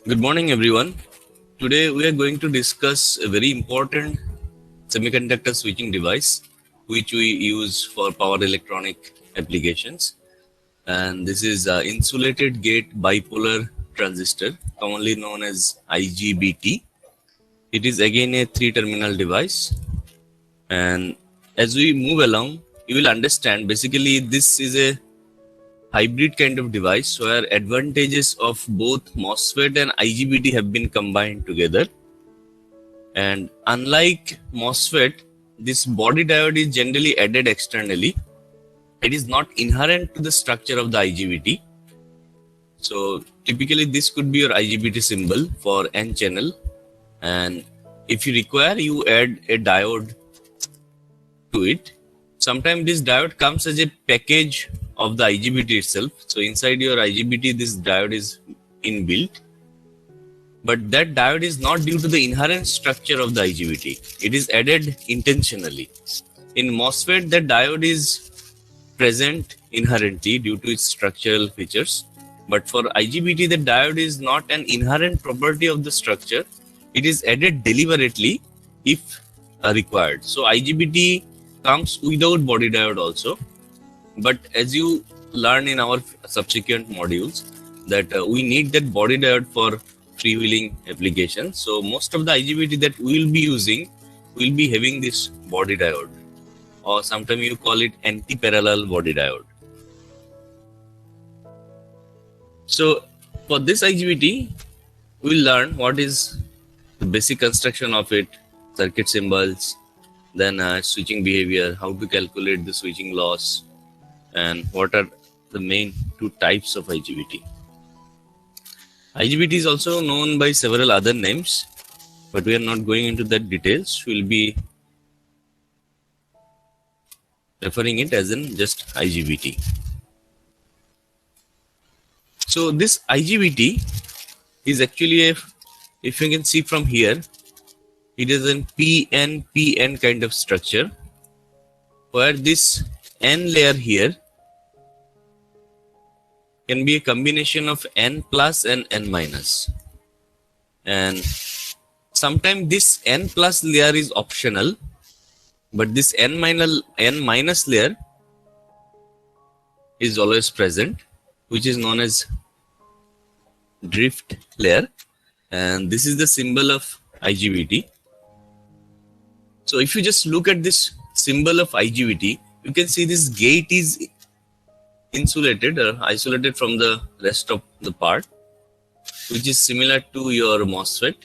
Good morning, everyone. Today we are going to discuss a very important semiconductor switching device which we use for power electronic applications. And this is insulated gate bipolar transistor, commonly known as IGBT. It is again a three-terminal device. And as we move along, you will understand basically this is a hybrid kind of device where advantages of both MOSFET and IGBT have been combined together. And unlike MOSFET, this body diode is generally added externally. It is not inherent to the structure of the IGBT. So typically this could be your IGBT symbol for N channel. And if you require, you add a diode to it. Sometimes this diode comes as a package of the IGBT itself. So inside your IGBT, this diode is inbuilt. But that diode is not due to the inherent structure of the IGBT. It is added intentionally. In MOSFET, the diode is present inherently due to its structural features. But for IGBT, the diode is not an inherent property of the structure. It is added deliberately if required. So IGBT comes without body diode also. But as you learn in our subsequent modules, that we need that body diode for freewheeling applications. So most of the IGBT that we will be using will be having this body diode, or sometimes you call it anti-parallel body diode. So for this IGBT, we'll learn what is the basic construction of it, circuit symbols, then switching behavior, how to calculate the switching loss, and what are the main two types of IGBT. IGBT is also known by several other names, but we are not going into that details. We'll be referring it as in just IGBT. So this IGBT is actually a, if you can see from here, it is a PN kind of structure, where this N layer here can be a combination of N plus and N minus. And sometimes this N plus layer is optional, but this N minus layer is always present, which is known as drift layer. And this is the symbol of IGBT. So if you just look at this symbol of IGBT, you can see this gate is insulated or isolated from the rest of the part, which is similar to your MOSFET.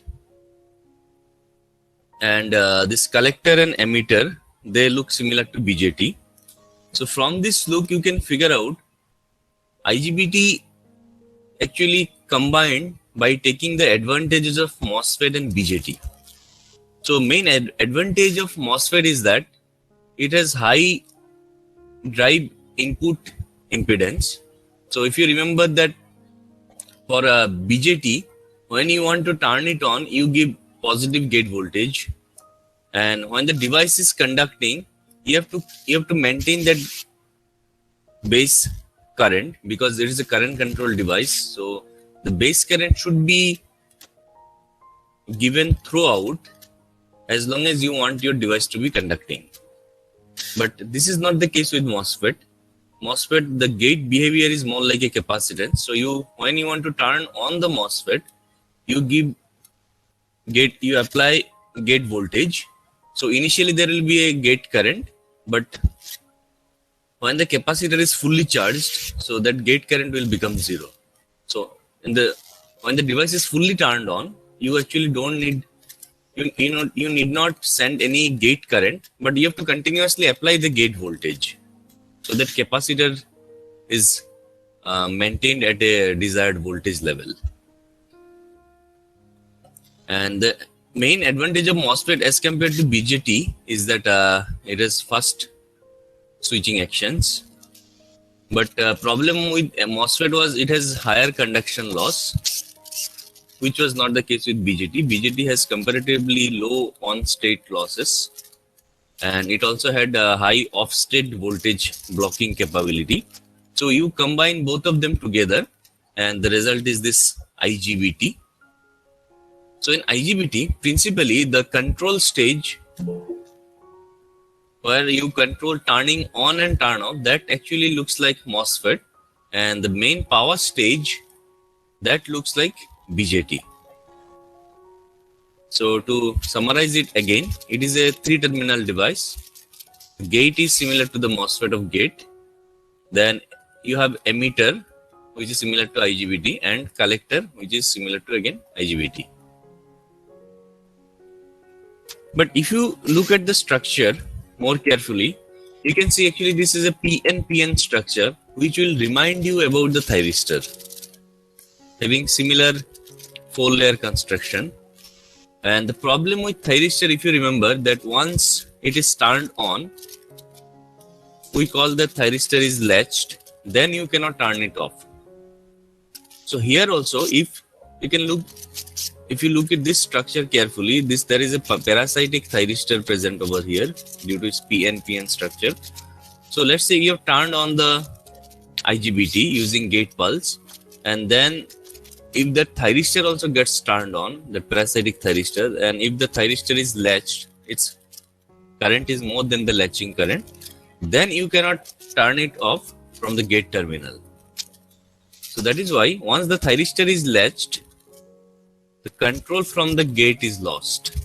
And this collector and emitter, they look similar to BJT. So from this look, you can figure out IGBT actually combined by taking the advantages of MOSFET and BJT. So main advantage of MOSFET is that it has high drive input impedance. So if you remember that for a BJT, when you want to turn it on, you give positive gate voltage, and when the device is conducting, you have to maintain that base current, because it is a current control device. So the base current should be given throughout as long as you want your device to be conducting. But this is not the case with MOSFET. MOSFET, the gate behavior is more like a capacitance. So when you want to turn on the MOSFET, you apply gate voltage. So initially there will be a gate current, but when the capacitor is fully charged, so that gate current will become zero. So when the device is fully turned on, you actually don't need, you need not send any gate current, but you have to continuously apply the gate voltage. So that capacitor is maintained at a desired voltage level. And the main advantage of MOSFET as compared to BJT is that it has fast switching actions. But problem with MOSFET was it has higher conduction loss, which was not the case with BJT. BJT has comparatively low on-state losses, and it also had a high off-state voltage blocking capability. So you combine both of them together, and the result is this IGBT. So in IGBT, principally the control stage where you control turning on and turn off, that actually looks like MOSFET, and the main power stage, that looks like BJT. So to summarize it again, it is a 3-terminal device. Gate is similar to the MOSFET of gate. Then you have emitter, which is similar to IGBT, and collector, which is similar to again IGBT. But if you look at the structure more carefully, you can see actually this is a PNPN structure, which will remind you about the thyristor, having similar 4-layer construction. And the problem with thyristor, if you remember, that once it is turned on, we call the thyristor is latched, then you cannot turn it off. So here also, if you look at this structure carefully, there is a parasitic thyristor present over here due to its PNPN structure. So let's say you have turned on the IGBT using gate pulse, and then if the thyristor also gets turned on, the parasitic thyristor, and if the thyristor is latched, its current is more than the latching current, then you cannot turn it off from the gate terminal. So that is why once the thyristor is latched, the control from the gate is lost.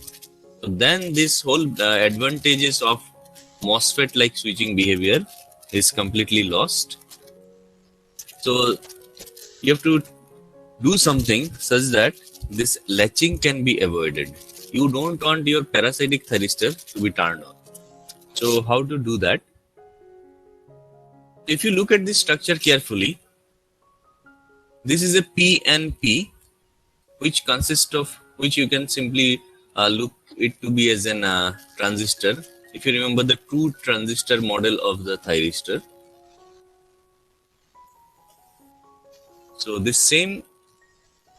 So then this whole advantages of MOSFET like switching behavior is completely lost. So you have to do something such that this latching can be avoided. You don't want your parasitic thyristor to be turned on. So how to do that? If you look at this structure carefully, this is a PNP, which consists of, which you can simply look it to be as an transistor. If you remember the 2 transistor model of the thyristor. So this same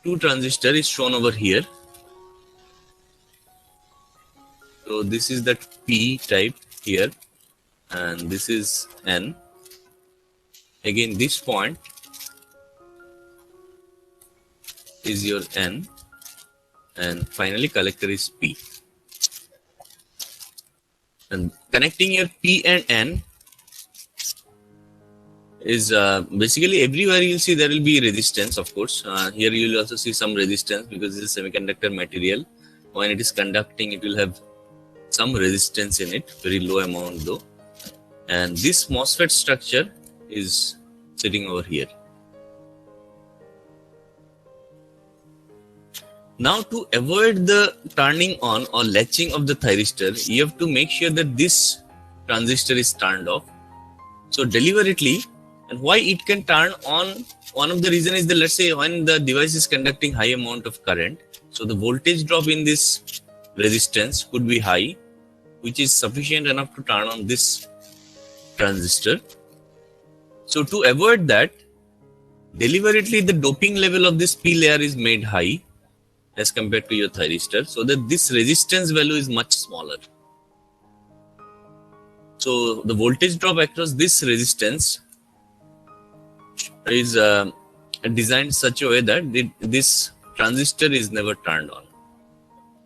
2 transistor is shown over here. So this is that P type here, and this is N. Again, this point is your N, and finally collector is P. And connecting your P and N is basically everywhere you'll see there will be resistance, of course. Here you will also see some resistance because this is semiconductor material. When it is conducting, it will have some resistance in it, very low amount though. And this MOSFET structure is sitting over here. Now to avoid the turning on or latching of the thyristor, you have to make sure that this transistor is turned off. So deliberately, and why it can turn on, one of the reasons is that let's say when the device is conducting high amount of current, so the voltage drop in this resistance could be high, which is sufficient enough to turn on this transistor. So to avoid that, deliberately the doping level of this P layer is made high as compared to your thyristor, so that this resistance value is much smaller. So the voltage drop across this resistance is designed such a way that this transistor is never turned on.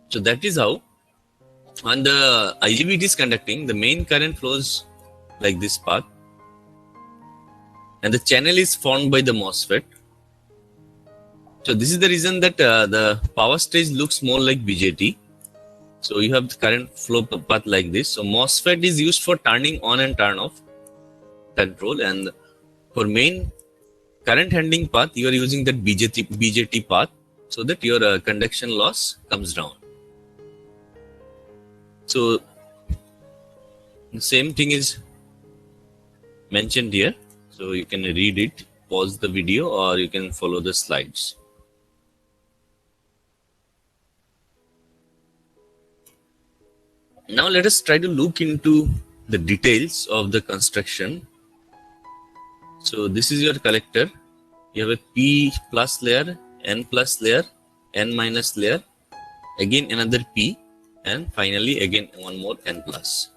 So that is how when the IGBT is conducting, the main current flows like this path, and the channel is formed by the MOSFET. So this is the reason that the power stage looks more like BJT. So you have the current flow path like this. So MOSFET is used for turning on and turn off control, and for main current handling path, you are using that BJT path so that your conduction loss comes down. So the same thing is mentioned here. So you can read it, pause the video, or you can follow the slides. Now let us try to look into the details of the construction. So this is your collector. You have a P plus layer, N plus layer, N minus layer, again another P, and finally again one more N plus.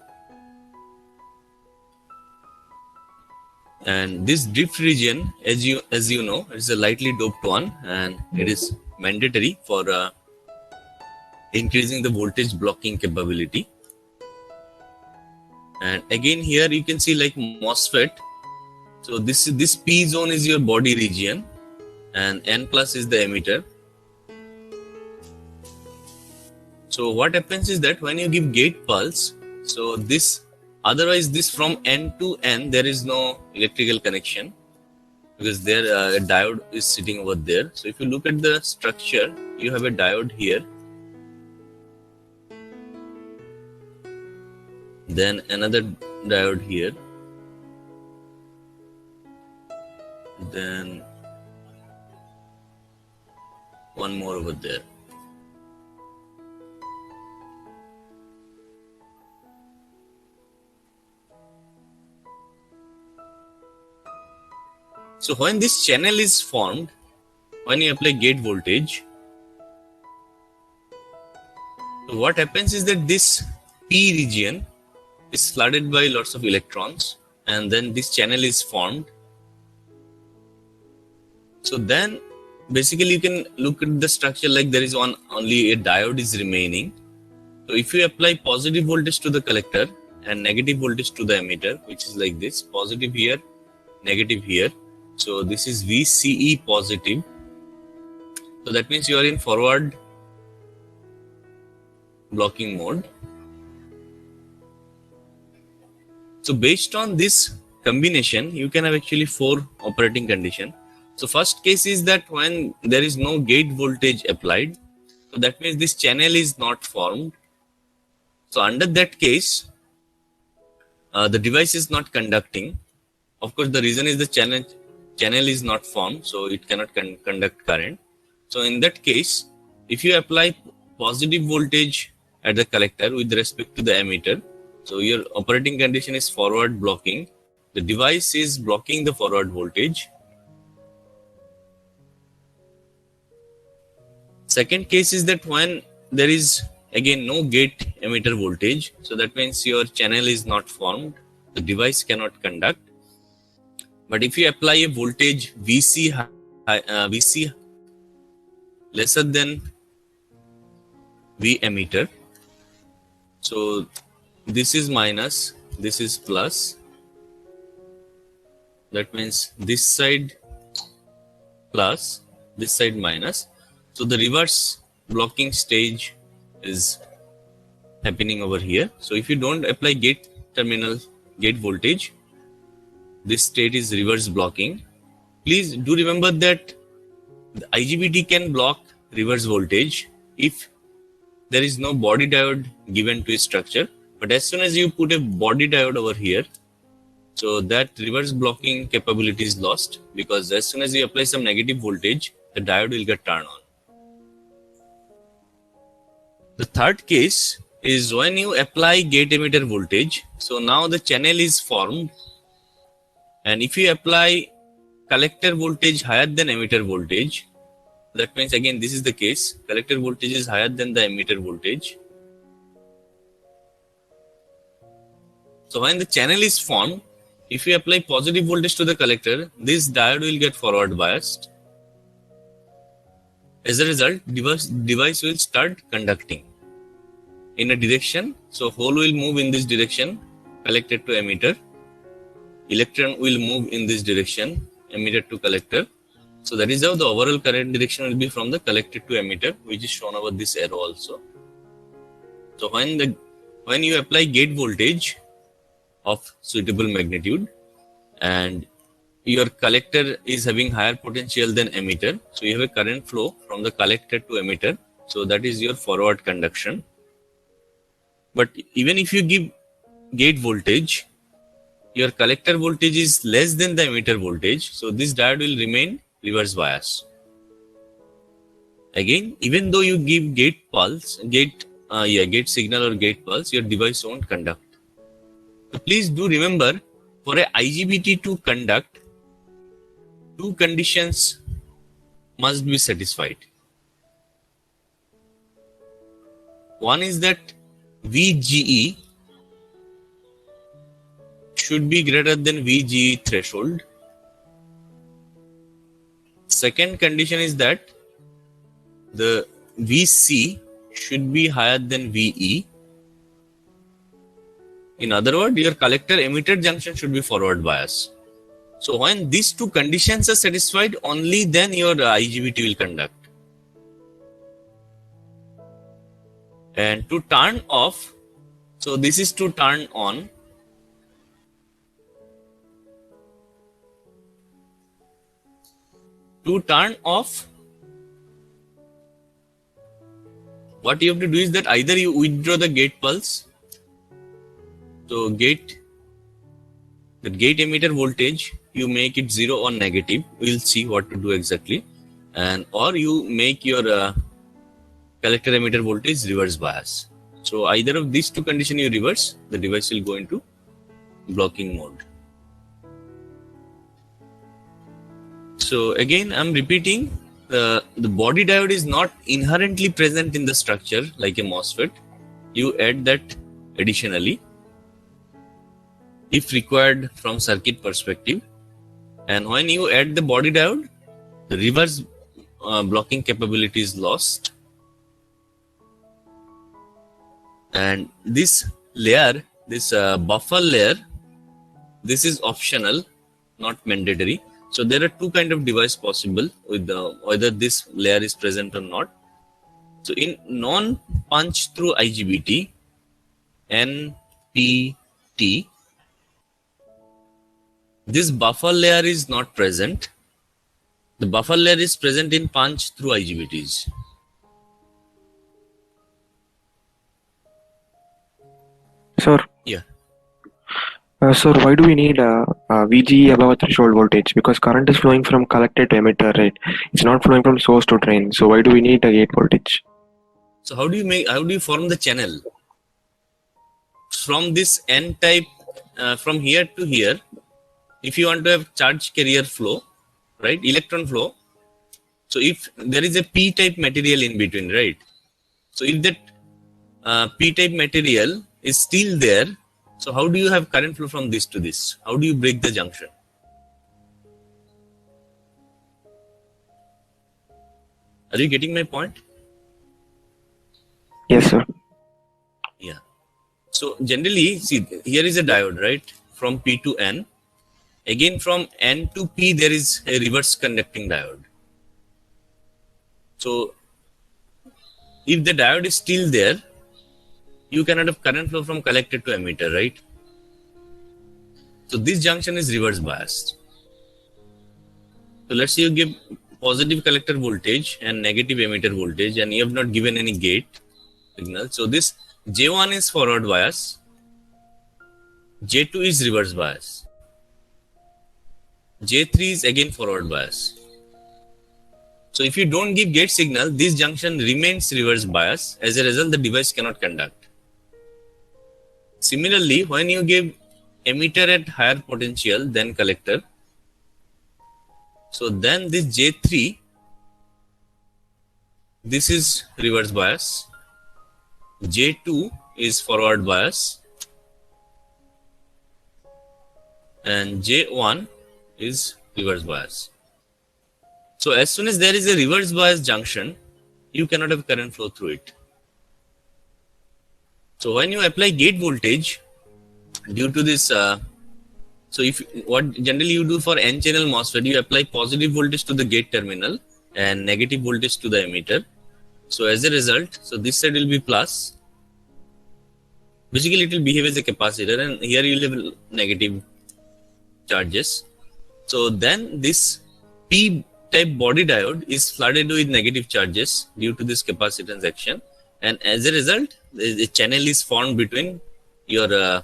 And this drift region, as you know, is a lightly doped one, and it is mandatory for increasing the voltage blocking capability. And again here you can see like MOSFET. So this P zone is your body region and N plus is the emitter. So what happens is that when you give gate pulse, so this otherwise this from N to N there is no electrical connection because there a diode is sitting over there. So if you look at the structure, you have a diode here, then another diode here, then one more over there. So when this channel is formed, when you apply gate voltage, so what happens is that this P region is flooded by lots of electrons and then this channel is formed. So then basically you can look at the structure like there is only a diode is remaining. So if you apply positive voltage to the collector and negative voltage to the emitter, which is like this, positive here, negative here. So this is VCE positive. So that means you are in forward blocking mode. So based on this combination, you can have actually 4 operating conditions. So first case is that when there is no gate voltage applied, so that means this channel is not formed. So under that case, the device is not conducting. Of course, the reason is the channel is not formed, so it cannot conduct current. So in that case, if you apply positive voltage at the collector with respect to the emitter, so your operating condition is forward blocking. The device is blocking the forward voltage. Second case is that when there is again no gate emitter voltage, so that means your channel is not formed, the device cannot conduct. But if you apply a voltage VC lesser than V emitter, so this is minus, this is plus, that means this side plus, this side minus. So the reverse blocking stage is happening over here. So if you don't apply gate terminal gate voltage, this state is reverse blocking. Please do remember that the IGBT can block reverse voltage if there is no body diode given to a structure. But as soon as you put a body diode over here, so that reverse blocking capability is lost, because as soon as you apply some negative voltage, the diode will get turned on. The third case is when you apply gate emitter voltage. So now the channel is formed, and if you apply collector voltage higher than emitter voltage, that means again this is the case, collector voltage is higher than the emitter voltage. So when the channel is formed, if you apply positive voltage to the collector, this diode will get forward biased. As a result, device will start conducting in a direction. So hole will move in this direction, collector to emitter. Electron will move in this direction, emitter to collector. So that is how the overall current direction will be from the collector to emitter, which is shown over this arrow also. So when you apply gate voltage of suitable magnitude and your collector is having higher potential than emitter, so you have a current flow from the collector to emitter. So that is your forward conduction. But even if you give gate voltage, your collector voltage is less than the emitter voltage, so this diode will remain reverse bias. Again, even though you give gate signal or gate pulse, your device won't conduct. So please do remember, for a IGBT to conduct, 2 conditions must be satisfied. One is that VGE should be greater than VGE threshold. Second condition is that the VC should be higher than VE. In other words, your collector emitter junction should be forward bias. So when these two conditions are satisfied, only then your IGBT will conduct. And to turn off, so this is to turn on. To turn off, what you have to do is that either you withdraw the gate pulse. So the gate emitter voltage, you make it 0 or negative. We'll see what to do exactly. And or you make your collector emitter voltage reverse bias. So either of these two conditions you reverse, the device will go into blocking mode. So again, I'm repeating, the body diode is not inherently present in the structure like a MOSFET. You add that additionally if required from circuit perspective. And when you add the body diode, the reverse blocking capability is lost. And this layer, this buffer layer, this is optional, not mandatory. So there are two kind of device possible with whether this layer is present or not. So in non-punch through IGBT, NPT, this buffer layer is not present. The buffer layer is present in punch through IGBTs. Sir. Yeah. Sir, why do we need VGE above a threshold voltage? Because current is flowing from collector to emitter, right? It's not flowing from source to drain. So why do we need a gate voltage? So how do you form the channel? From this N type, from here to here, if you want to have charge carrier flow, right, electron flow. So if there is a P type material in between, right? So if that P type material is still there, so how do you have current flow from this to this? How do you break the junction? Are you getting my point? Yes, sir. Yeah. So generally, see, here is a diode, right? From P to N. Again, from N to P, there is a reverse conducting diode. So if the diode is still there, you cannot have current flow from collector to emitter, right? So this junction is reverse biased. So let's say you give positive collector voltage and negative emitter voltage, and you have not given any gate signal. So this J1 is forward bias, J2 is reverse bias, J3 is again forward bias. So if you don't give gate signal, this junction remains reverse bias. As a result, the device cannot conduct. Similarly, when you give emitter at higher potential than collector, so then this J3, this is reverse bias, J2 is forward bias, and J1 is reverse bias. So as soon as there is a reverse bias junction, you cannot have current flow through it. So when you apply gate voltage, due to this, so if what generally you do for N-channel MOSFET, you apply positive voltage to the gate terminal and negative voltage to the emitter. So as a result, so this side will be plus. Basically, it will behave as a capacitor, and here you will have negative charges. So then this P type body diode is flooded with negative charges due to this capacitance action, and as a result, the channel is formed between your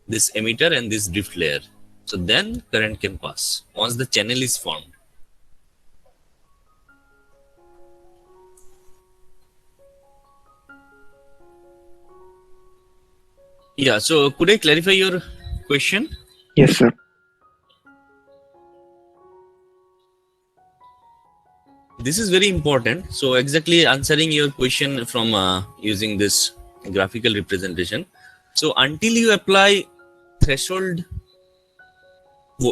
this emitter and this drift layer. So then current can pass once the channel is formed. Yeah, so could I clarify your question? Yes, sir. This is very important. So exactly answering your question from using this graphical representation. So until you apply threshold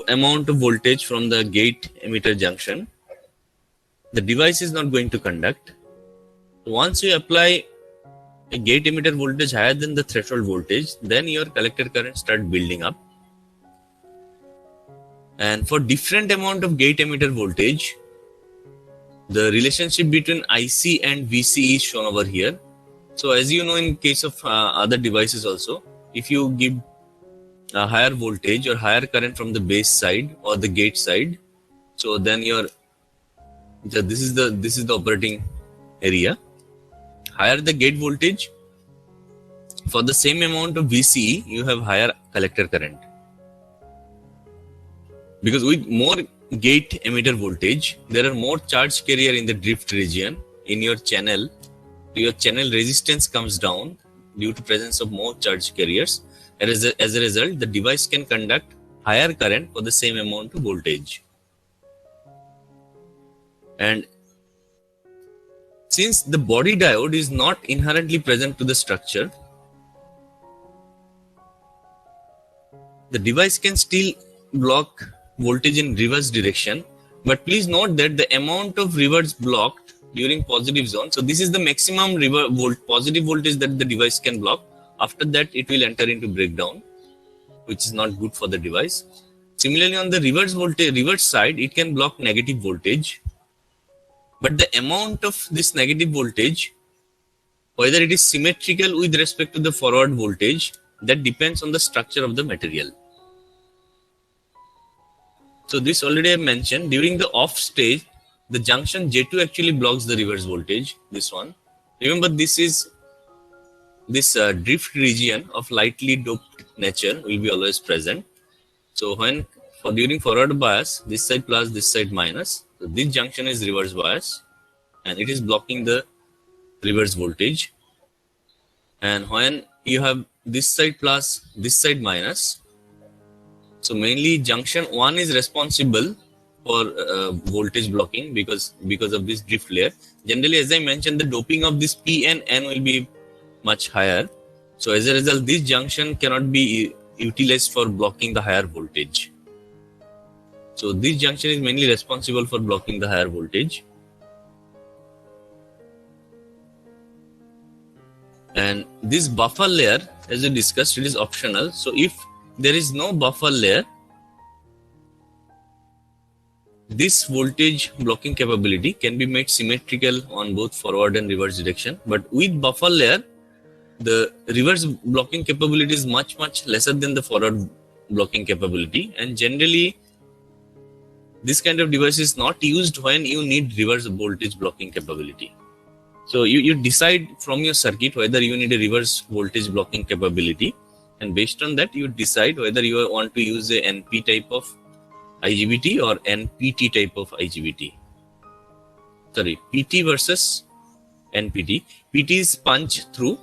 amount of voltage from the gate emitter junction, the device is not going to conduct. Once you apply a gate emitter voltage higher than the threshold voltage, then your collector current start building up. And for different amount of gate emitter voltage, the relationship between IC and VC is shown over here. So as you know, in case of other devices also, if you give a higher voltage or higher current from the base side or the gate side, so then this is the operating area. Higher the gate voltage, for the same amount of VCE, you have higher collector current. Because with more gate emitter voltage, there are more charge carrier in the drift region in your channel. Your channel resistance comes down due to presence of more charge carriers. As a result, the device can conduct higher current for the same amount of voltage. And since the body diode is not inherently present to the structure, the device can still block voltage in reverse direction. But please note that the amount of reverse blocked during positive zone, so this is the maximum positive voltage that the device can block. After that, it will enter into breakdown, which is not good for the device. Similarly, on the reverse side, it can block negative voltage. But the amount of this negative voltage, whether it is symmetrical with respect to the forward voltage, that depends on the structure of the material. So this already I mentioned, during the off stage, the junction J2 actually blocks the reverse voltage, this one. Remember, this is this drift region of lightly doped nature will be always present. So during forward bias, this side plus, this side minus, so this junction is reverse bias and it is blocking the reverse voltage. And when you have this side plus, this side minus, so mainly junction 1 is responsible for voltage blocking because of this drift layer. Generally, as I mentioned, the doping of this P and N will be much higher. So as a result, this junction cannot be utilized for blocking the higher voltage. So this junction is mainly responsible for blocking the higher voltage. And this buffer layer, as we discussed, it is optional. So if there is no buffer layer, this voltage blocking capability can be made symmetrical on both forward and reverse direction. But with buffer layer, the reverse blocking capability is much lesser than the forward blocking capability. And generally, this kind of device is not used when you need reverse voltage blocking capability. So you decide from your circuit whether you need a reverse voltage blocking capability. And based on that, you decide whether you want to use a NP type of IGBT or NPT type of IGBT. Sorry, PT versus NPT. PT is punch through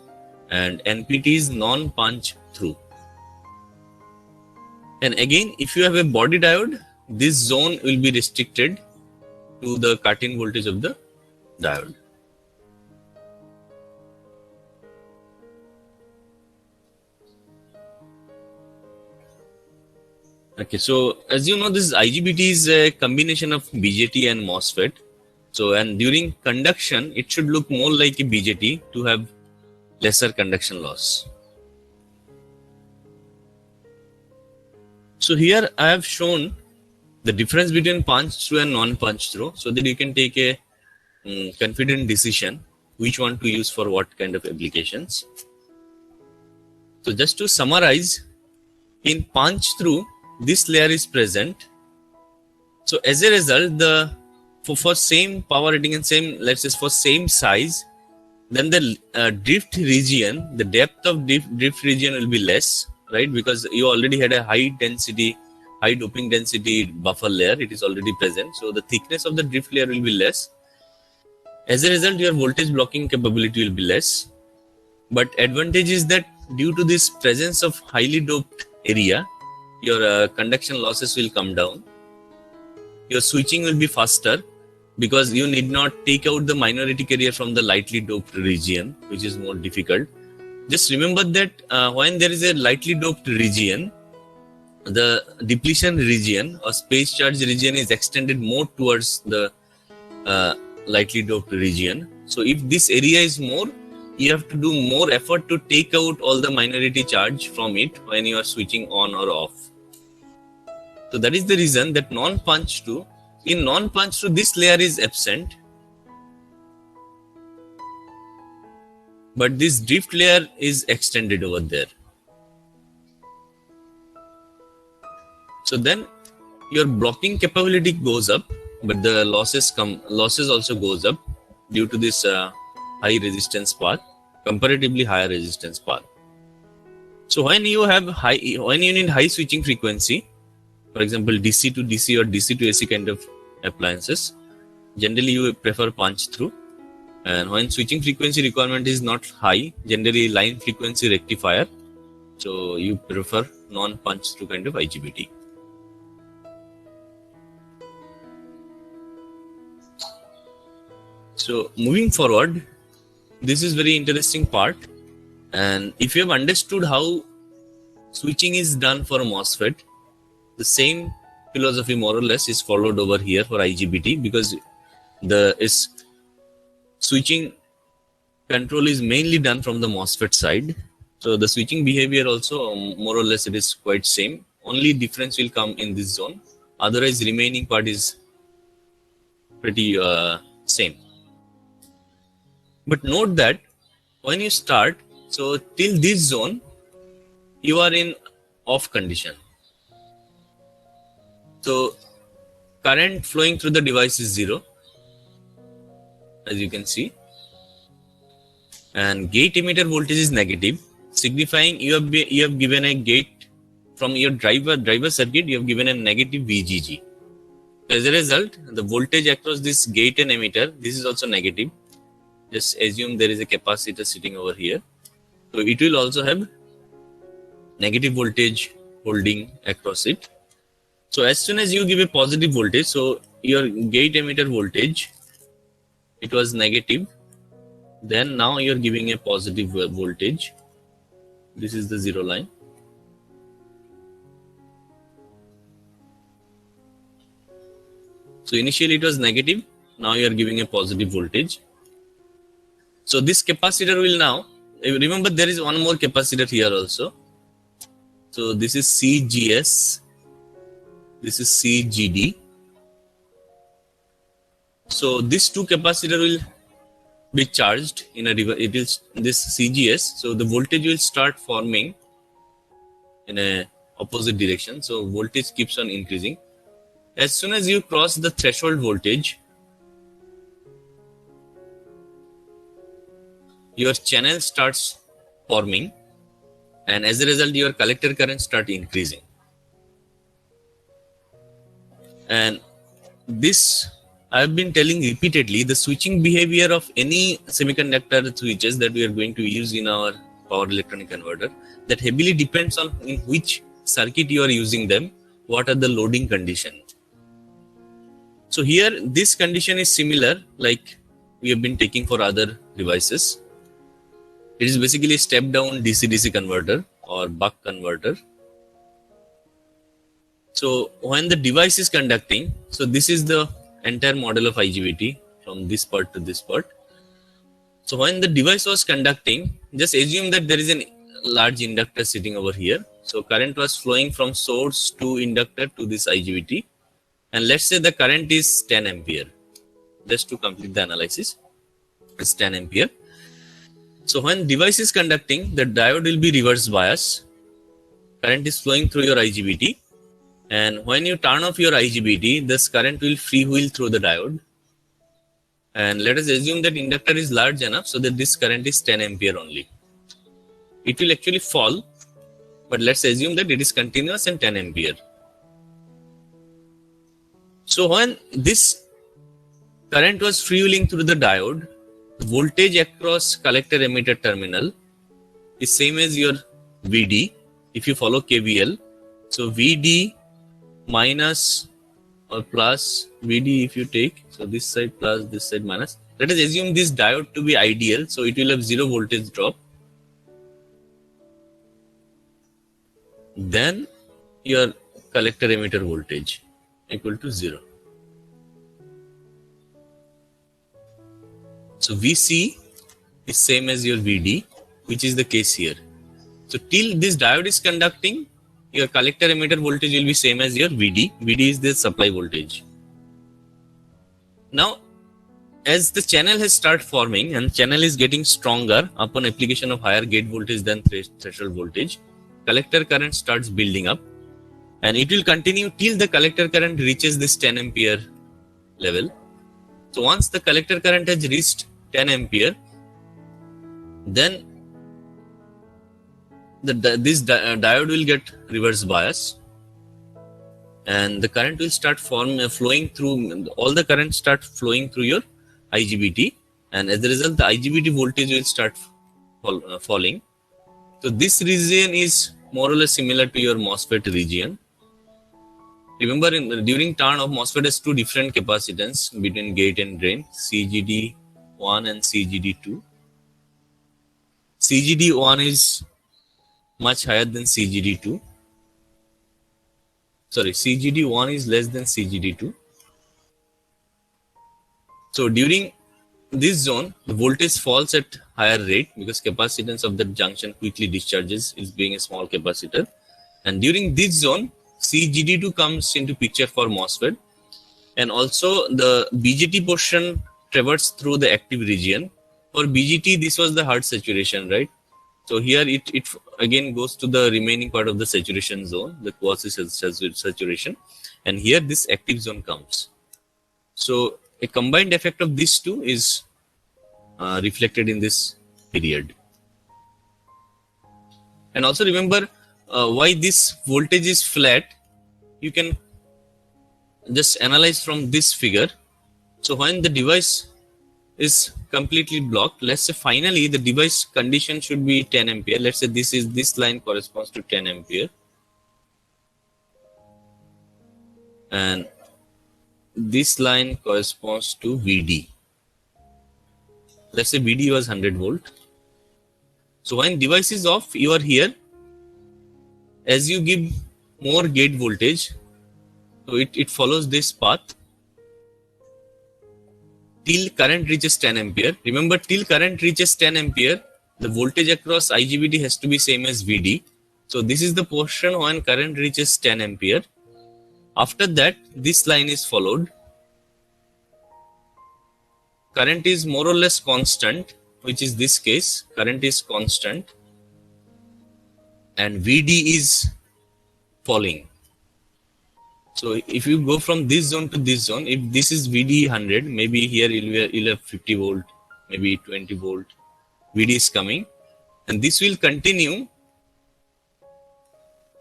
and NPT is non-punch through. And again, if you have a body diode, this zone will be restricted to the cut-in voltage of the diode. Okay, so as you know, this IGBT is a combination of BJT and MOSFET. So, and during conduction, it should look more like a BJT to have lesser conduction loss. So here I have shown the difference between punch through and non-punch through, so that you can take a confident decision which one to use for what kind of applications. So just to summarize, in punch through, this layer is present. So as a result, for same power rating and same, let's say for same size, then the drift region, the depth of drift region will be less, right? Because you already had a high doping density buffer layer, it is already present. So the thickness of the drift layer will be less. As a result, your voltage blocking capability will be less. But advantage is that due to this presence of highly doped area, your conduction losses will come down. Your switching will be faster because you need not take out the minority carrier from the lightly doped region, which is more difficult. Just remember that when there is a lightly doped region, the depletion region or space charge region is extended more towards the lightly doped region. So if this area is more, you have to do more effort to take out all the minority charge from it when you are switching on or off. So that is the reason that non-punch through, in non-punch through this layer is absent, but this drift layer is extended over there. So then your blocking capability goes up, but the losses also goes up due to this high resistance path, comparatively higher resistance path. So when you need high switching frequency, for example DC to DC or DC to AC kind of appliances, generally you prefer punch through. And when switching frequency requirement is not high, generally line frequency rectifier, so you prefer non-punch through kind of IGBT. So moving forward, this is very interesting part, and if you have understood how switching is done for a MOSFET, the same philosophy more or less is followed over here for IGBT, because the switching control is mainly done from the MOSFET side. So the switching behavior also more or less it is quite same. Only difference will come in this zone. Otherwise, remaining part is pretty same. But note that when you start, so till this zone, you are in off condition. So current flowing through the device is 0, as you can see. And gate emitter voltage is negative, signifying you have given a gate from your driver circuit, you have given a negative VGG. As a result, the voltage across this gate and emitter, this is also negative. Just assume there is a capacitor sitting over here. So it will also have negative voltage holding across it. So as soon as you give a positive voltage, so your gate emitter voltage, it was negative. Then now you are giving a positive voltage. This is the 0 line. So initially it was negative. Now you are giving a positive voltage. So this capacitor will now, remember there is one more capacitor here also. So this is CGS. This is CGD. So these two capacitor will be charged in this CGS. So the voltage will start forming in a opposite direction. So voltage keeps on increasing. As soon as you cross the threshold voltage, your channel starts forming, and as a result your collector current start increasing. And this I have been telling repeatedly, the switching behavior of any semiconductor switches that we are going to use in our power electronic converter, that heavily depends on in which circuit you are using them, what are the loading condition. So here this condition is similar like we have been taking for other devices. It is basically a step down DC-DC converter or buck converter. So when the device is conducting, so this is the entire model of IGBT from this part to this part. So when the device was conducting, just assume that there is a large inductor sitting over here. So current was flowing from source to inductor to this IGBT. And let's say the current is 10 ampere. Just to complete the analysis, it's 10 ampere. So when device is conducting, the diode will be reverse bias. Current is flowing through your IGBT. And when you turn off your IGBT, this current will freewheel through the diode. And let us assume that inductor is large enough so that this current is 10 ampere only. It will actually fall, but let's assume that it is continuous and 10 ampere. So when this current was freewheeling through the diode, the voltage across collector emitter terminal is same as your VD if you follow KVL. So VD minus or plus VD if you take, so this side plus, this side minus. Let us assume this diode to be ideal, so it will have 0 voltage drop. Then your collector emitter voltage equal to 0. So VC is same as your VD, which is the case here. So till this diode is conducting, your collector emitter voltage will be same as your VD. VD is the supply voltage. Now, as the channel has started forming and channel is getting stronger upon application of higher gate voltage than threshold voltage, collector current starts building up, and it will continue till the collector current reaches this 10 ampere level. So once the collector current has reached 10 ampere, then this diode will get reverse bias, and the current will start flowing through, all the current start flowing through your IGBT, and as a result the IGBT voltage will start falling. So this region is more or less similar to your MOSFET region. Remember, during turn of MOSFET has two different capacitance between gate and drain, CGD1 and CGD2. CGD1 is much higher than CGD2. Sorry, CGD1 is less than CGD2. So during this zone, the voltage falls at higher rate because capacitance of that junction quickly discharges, is being a small capacitor. And during this zone, CGD2 comes into picture for MOSFET, and also the BJT portion traverses through the active region. For BJT, this was the hard saturation, right? So here it again goes to the remaining part of the saturation zone, the quasi saturation, and here this active zone comes. So a combined effect of these two is reflected in this period. And also remember why this voltage is flat. You can just analyze from this figure. So when the device is completely blocked, let's say finally the device condition should be 10 ampere. Let's say this line corresponds to 10 ampere, and this line corresponds to VD. Let's say VD was 100 volt. So when device is off, you are here. As you give more gate voltage, so it follows this path till current reaches 10 ampere. Remember, till current reaches 10 ampere, the voltage across IGBT has to be same as VD. So this is the portion when current reaches 10 ampere. After that, this line is followed. Current is more or less constant, which is this case. Current is constant, and VD is falling. So if you go from this zone to this zone, if this is VD 100, maybe here you'll have 50 volt, maybe 20 volt. VD is coming, and this will continue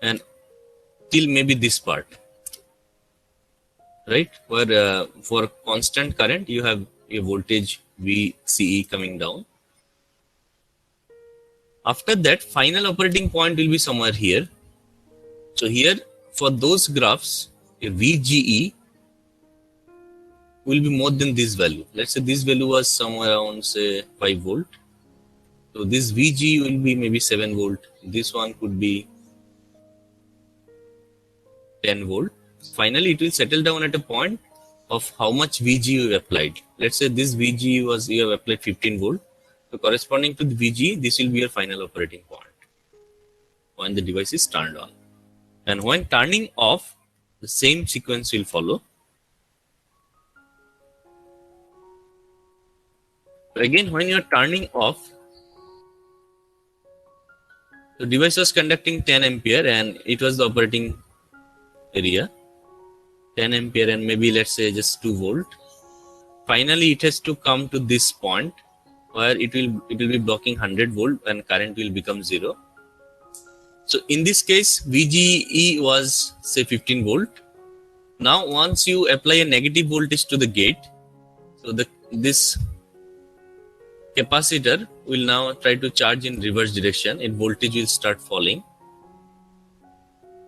and till maybe this part, right? Where for constant current you have a voltage VCE coming down. After that, final operating point will be somewhere here. So here, for those graphs, a VGE will be more than this value. Let's say this value was somewhere around, say, 5 volt. So this VGE will be maybe 7 volt. This one could be 10 volt. Finally, it will settle down at a point of how much VGE you applied. Let's say this VGE was, you have applied 15 volt. So corresponding to the VGE, this will be your final operating point when the device is turned on. And when turning off, the same sequence will follow. Again, when you are turning off, the device was conducting 10 ampere and it was the operating area. 10 ampere and maybe let's say just 2 volt. Finally, it has to come to this point where it will be blocking 100 volt and current will become 0. So in this case, VGE was say 15 volt. Now once you apply a negative voltage to the gate, so this capacitor will now try to charge in reverse direction, and voltage will start falling.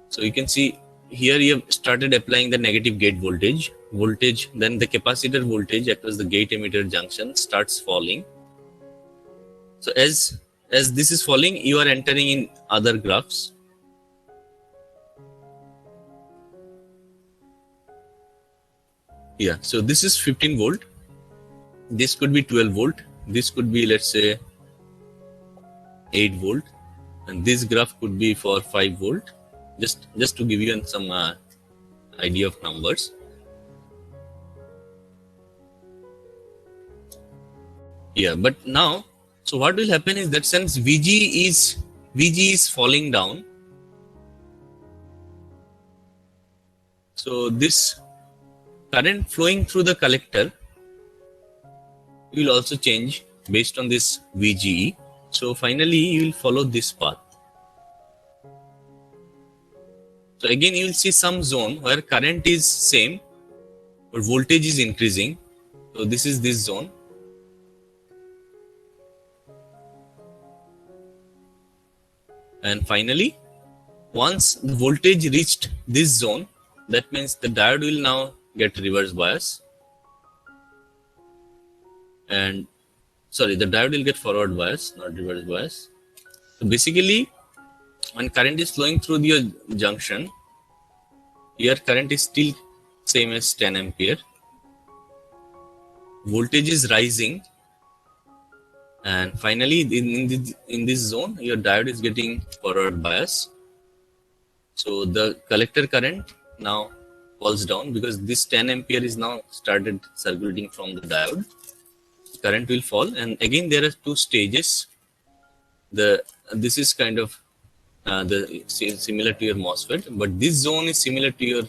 So you can see here you have started applying the negative gate voltage, then the capacitor voltage across the gate emitter junction starts falling. So as this is falling, you are entering in other graphs. Yeah, so this is 15 volt. This could be 12 volt. This could be, let's say, 8 volt. And this graph could be for 5 volt. Just to give you some idea of numbers. Yeah, but now, so what will happen is that since VG is falling down, so this current flowing through the collector will also change based on this VGE. So finally, you will follow this path. So again, you will see some zone where current is same, but voltage is increasing. So this is this zone. And finally, once the voltage reached this zone, that means the diode will now get reverse bias. And sorry, the diode will get forward bias, not reverse bias. So basically, when current is flowing through the junction, here current is still same as 10 ampere. Voltage is rising. And finally, in this zone, your diode is getting forward bias. So the collector current now falls down because this 10 ampere is now started circulating from the diode. Current will fall, and again there are two stages. This is kind of similar to your MOSFET, but this zone is similar to your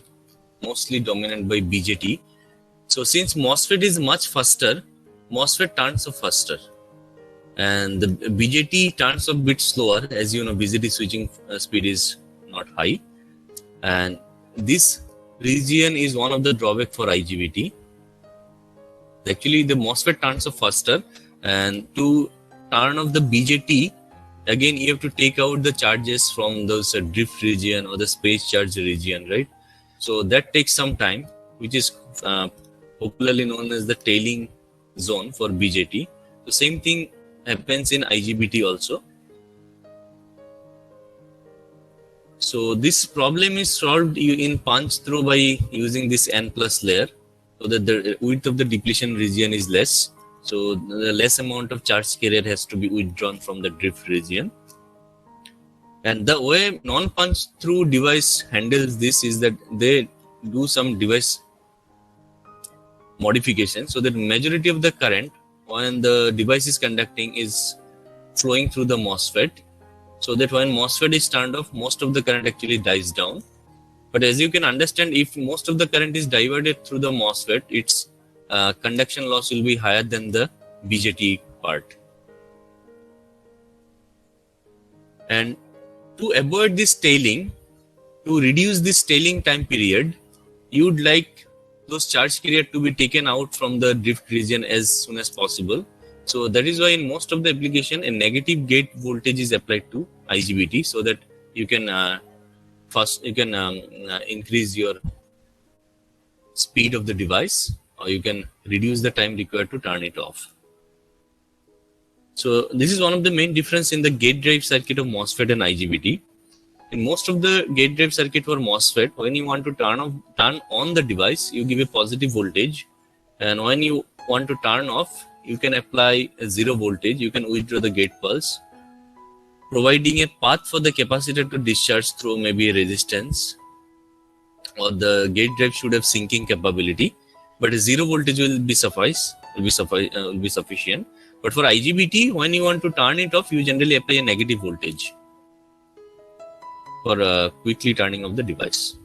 mostly dominant by BJT. So since MOSFET is much faster, MOSFET turns off faster. And the BJT turns off a bit slower. As you know, BJT switching speed is not high. And this region is one of the drawback for IGBT. Actually, the MOSFET turns off faster. And to turn off the BJT, again, you have to take out the charges from those drift region or the space charge region, right? So that takes some time, which is popularly known as the tailing zone for BJT. The same thing happens in IGBT also. So this problem is solved in punch through by using this N plus layer, so that the width of the depletion region is less. So the less amount of charge carrier has to be withdrawn from the drift region. And the way non-punch through device handles this is that they do some device modification, so that majority of the current when the device is conducting is flowing through the MOSFET, so that when MOSFET is turned off, most of the current actually dies down. But as you can understand, if most of the current is diverted through the MOSFET, its conduction loss will be higher than the BJT part. And to avoid this tailing, to reduce this tailing time period, you would like those charge carrier to be taken out from the drift region as soon as possible. So that is why in most of the application, a negative gate voltage is applied to IGBT, so that you can increase your speed of the device, or you can reduce the time required to turn it off. So this is one of the main difference in the gate drive circuit of MOSFET and IGBT. In most of the gate drive circuit for MOSFET, when you want to turn on the device, you give a positive voltage, and when you want to turn off, you can apply a zero voltage. You can withdraw the gate pulse, providing a path for the capacitor to discharge through maybe a resistance, or the gate drive should have sinking capability. But a zero voltage will be sufficient. But for IGBT, when you want to turn it off, you generally apply a negative voltage for quickly turning off the device.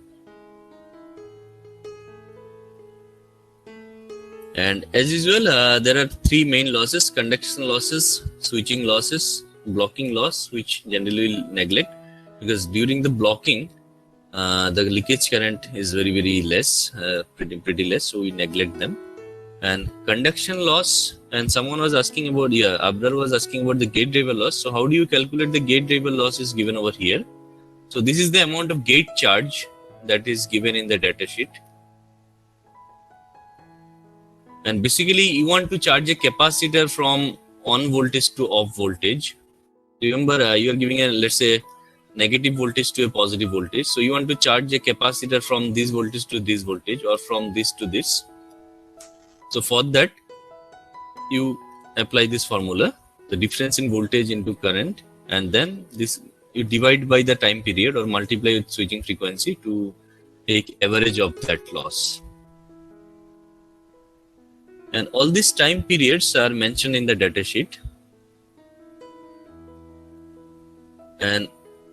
And as usual, there are three main losses: conduction losses, switching losses, blocking loss, which generally will neglect, because during the blocking, the leakage current is very less, pretty less, so we neglect them. And conduction loss, and someone was asking about, Abrar was asking about the gate driver loss. So how do you calculate the gate driver loss is given over here. So this is the amount of gate charge that is given in the data sheet. And basically you want to charge a capacitor from on voltage to off voltage. Remember, you are giving a, let's say, negative voltage to a positive voltage. So you want to charge a capacitor from this voltage to this voltage, or from this to this. So for that, you apply this formula, the difference in voltage into current, and then this you divide by the time period or multiply with switching frequency to take average of that loss. And all these time periods are mentioned in the data sheet. And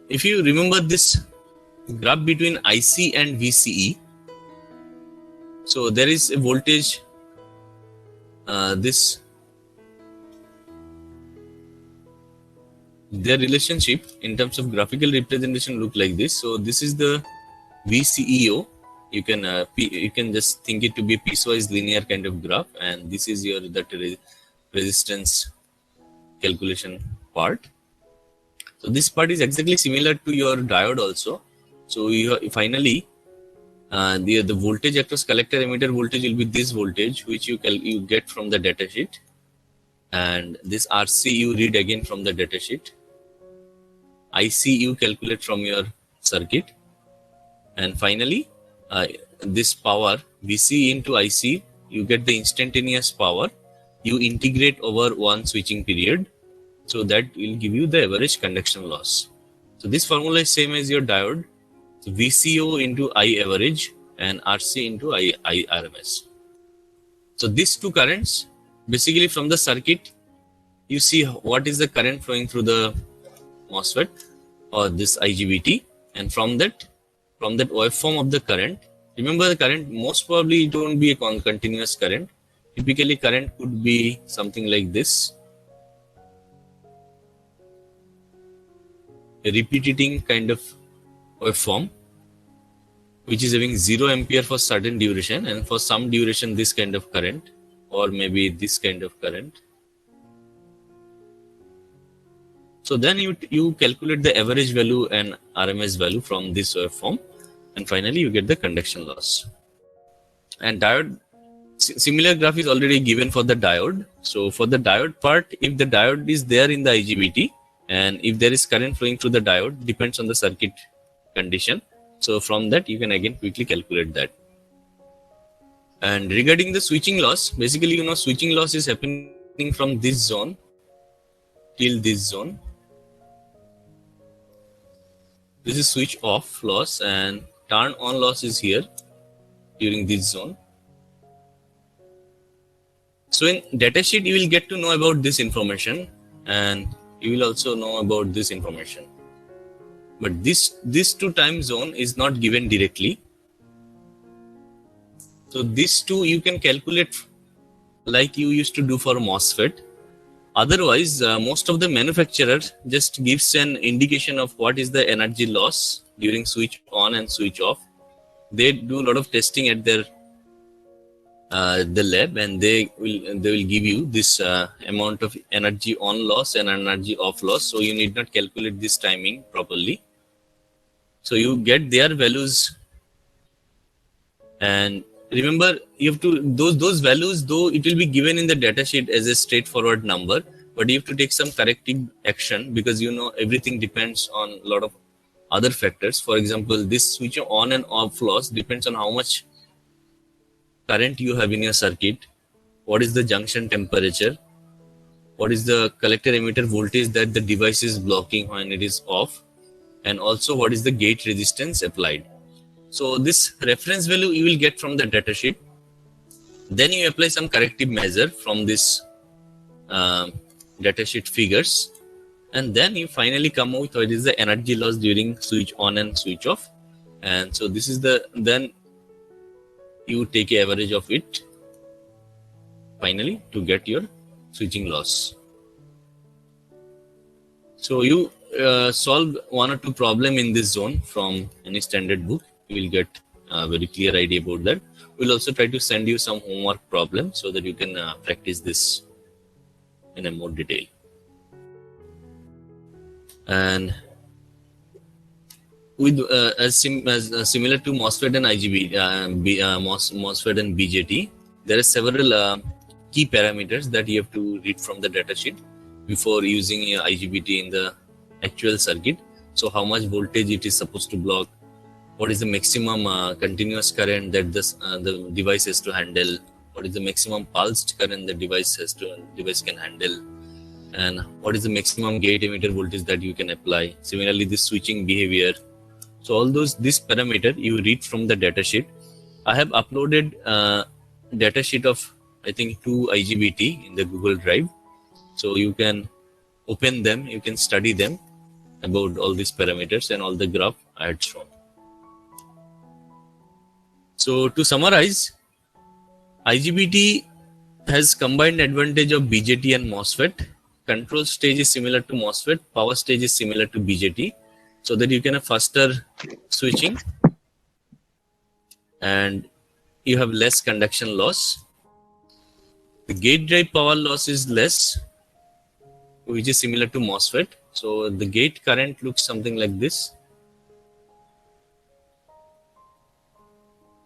if you remember this graph between IC and VCE, so there is a voltage, their relationship in terms of graphical representation look like this. So this is the VCEO. You can just think it to be a piecewise linear kind of graph, and this is your resistance calculation part. So this part is exactly similar to your diode also. So you finally the voltage across collector emitter voltage will be this voltage, which you get from the data sheet, and this RC you read again from the data sheet. IC you calculate from your circuit, and finally this power VC into IC, you get the instantaneous power. You integrate over one switching period, so that will give you the average conduction loss. So this formula is same as your diode. So VCO into I average and RC into I RMS. So these two currents, basically from the circuit, you see what is the current flowing through the MOSFET or this IGBT, and from that waveform of the current, remember the current most probably it won't be a continuous current. Typically current could be something like this, a repeating kind of waveform, which is having 0 ampere for certain duration, and for some duration this kind of current, or maybe this kind of current. So then you calculate the average value and RMS value from this waveform, and finally you get the conduction loss. And diode, similar graph is already given for the diode. So for the diode part, if the diode is there in the IGBT, and if there is current flowing through the diode, depends on the circuit condition. So from that you can again quickly calculate that. And regarding the switching loss, basically switching loss is happening from this zone till this zone. This is switch off loss, and turn on loss is here during this zone. So in datasheet you will get to know about this information, and you will also know about this information. But this two time zone is not given directly. So these two you can calculate like you used to do for MOSFET. Otherwise, most of the manufacturers just gives an indication of what is the energy loss during switch on and switch off. They do a lot of testing at their the lab, and they will give you this amount of energy on loss and energy off loss. So you need not calculate this timing properly. So you get their values, and remember you have to those values, though it will be given in the data sheet as a straightforward number, but you have to take some corrective action, because everything depends on a lot of other factors. For example, this switch on and off loss depends on how much current you have in your circuit, what is the junction temperature, what is the collector emitter voltage that the device is blocking when it is off, and also what is the gate resistance applied. So this reference value you will get from the data sheet. Then you apply some corrective measure from this datasheet figures, and then you finally come out with what is the energy loss during switch on and switch off. And so this is then you take an average of it finally to get your switching loss. So you solve one or two problem in this zone from any standard book. You will get a very clear idea about that. We'll also try to send you some homework problem so that you can practice this in a more detail. And with similar to MOSFET and MOSFET and BJT, there are several key parameters that you have to read from the datasheet before using your IGBT in the actual circuit. So how much voltage it is supposed to block, what is the maximum continuous current that the device has to handle, what is the maximum pulsed current the device can handle, and what is the maximum gate emitter voltage that you can apply. Similarly, this switching behavior. So all this parameter you read from the datasheet. I have uploaded datasheet of I think 2 IGBT in the Google Drive. So you can open them, you can study them about all these parameters and all the graph I had shown. So to summarize, IGBT has combined advantage of BJT and MOSFET. Control stage is similar to MOSFET, power stage is similar to BJT, so that you can have faster switching and you have less conduction loss. The gate drive power loss is less, which is similar to MOSFET. So the gate current looks something like this.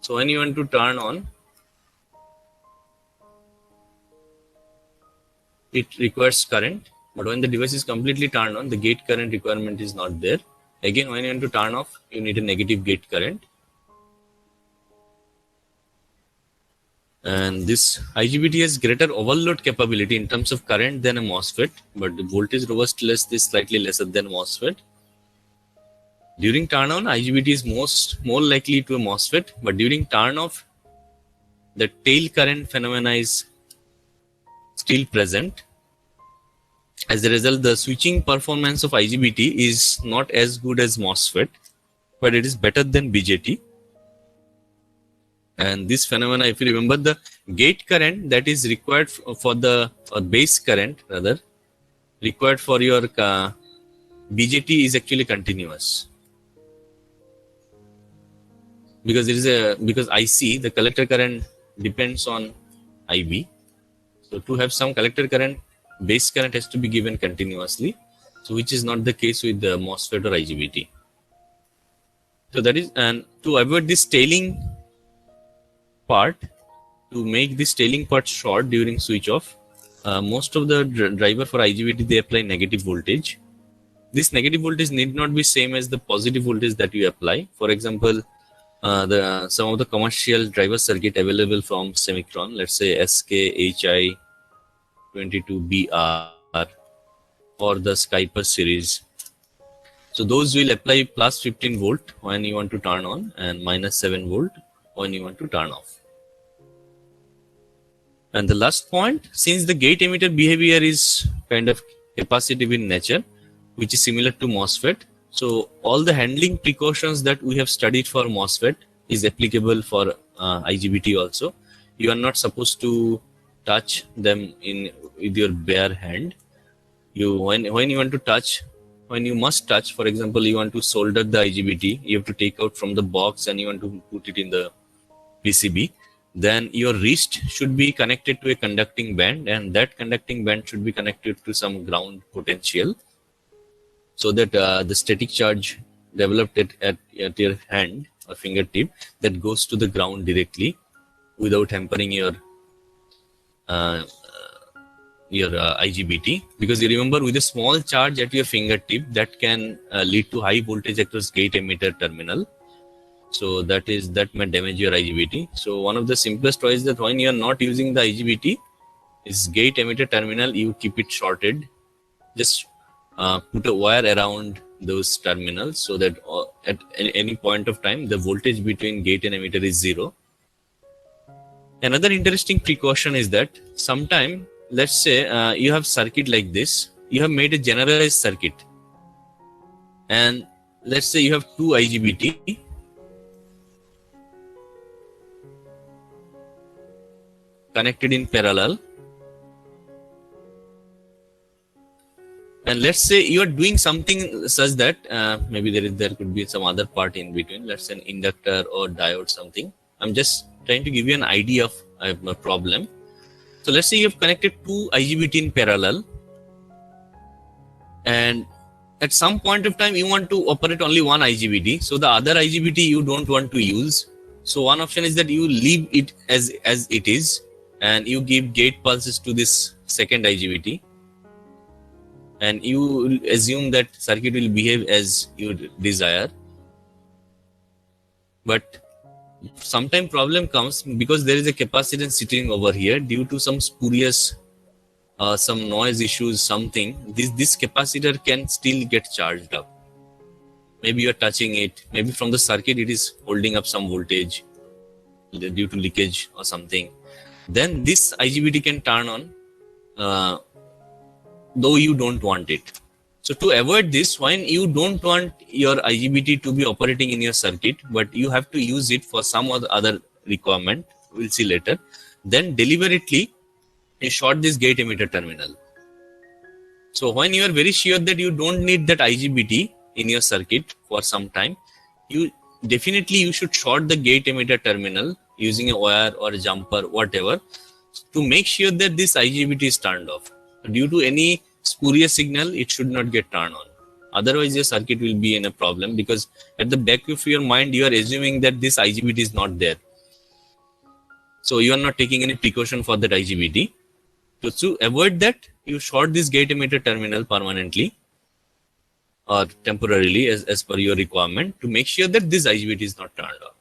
So when you want to turn on, it requires current, but when the device is completely turned on, the gate current requirement is not there. Again, when you want to turn off, you need a negative gate current. And this IGBT has greater overload capability in terms of current than a MOSFET, but the voltage robustness is slightly lesser than MOSFET. During turn on, IGBT is more likely to a MOSFET, but during turn off, the tail current phenomena is still present. As a result, the switching performance of IGBT is not as good as MOSFET, but it is better than BJT. And this phenomena, if you remember, the gate current that is required for the base current rather required for your BJT is actually continuous, because because IC, the collector current depends on IB. So to have some collector current, base current has to be given continuously, so which is not the case with the MOSFET or IGBT. So that is, and to avoid this tailing part, to make this tailing part short during switch off, most of the driver for IGBT, they apply negative voltage. This negative voltage need not be same as the positive voltage that you apply. For example, some of the commercial driver circuit available from Semicron, let's say SK HI22BR or the Skyper series. So those will apply plus 15 volt when you want to turn on and minus 7 volt when you want to turn off. And the last point, since the gate emitter behavior is kind of capacitive in nature, which is similar to MOSFET, so all the handling precautions that we have studied for MOSFET is applicable for IGBT also. You are not supposed to touch them with your bare hand. When you want to touch, when you must touch, for example, you want to solder the IGBT, you have to take out from the box and you want to put it in the PCB. Then your wrist should be connected to a conducting band, and that conducting band should be connected to some ground potential, so that the static charge developed at your hand or fingertip that goes to the ground directly without hampering your IGBT. Because you remember, with a small charge at your fingertip, that can lead to high voltage across gate emitter terminal. So that may damage your IGBT. So one of the simplest ways that when you are not using the IGBT is gate emitter terminal, you keep it shorted. Just put a wire around those terminals so that at any point of time, the voltage between gate and emitter is 0. Another interesting precaution is that sometime, let's say you have circuit like this, you have made a generalized circuit, and let's say you have 2 IGBT connected in parallel, and let's say you are doing something such that maybe there could be some other part in between, let's say an inductor or diode, something. I'm just trying to give you an idea of a problem. So let's say you have connected 2 IGBT in parallel, and at some point of time you want to operate only one IGBT, so the other IGBT you don't want to use. So one option is that you leave it as it is, and you give gate pulses to this second IGBT, and you assume that circuit will behave as you desire. But Sometime problem comes because there is a capacitance sitting over here due to some spurious, some noise issues, something. This capacitor can still get charged up. Maybe you are touching it. Maybe from the circuit it is holding up some voltage due to leakage or something. Then this IGBT can turn on, though you don't want it. So to avoid this, when you don't want your IGBT to be operating in your circuit, but you have to use it for some other requirement, we'll see later, then deliberately you short this gate emitter terminal. So when you are very sure that you don't need that IGBT in your circuit for some time, you should short the gate emitter terminal using a wire or a jumper, whatever, to make sure that this IGBT is turned off. Due to any spurious signal, it should not get turned on. Otherwise, your circuit will be in a problem, because at the back of your mind, you are assuming that this IGBT is not there. So you are not taking any precaution for that IGBT. So to avoid that, you short this gate emitter terminal permanently or temporarily as per your requirement, to make sure that this IGBT is not turned on.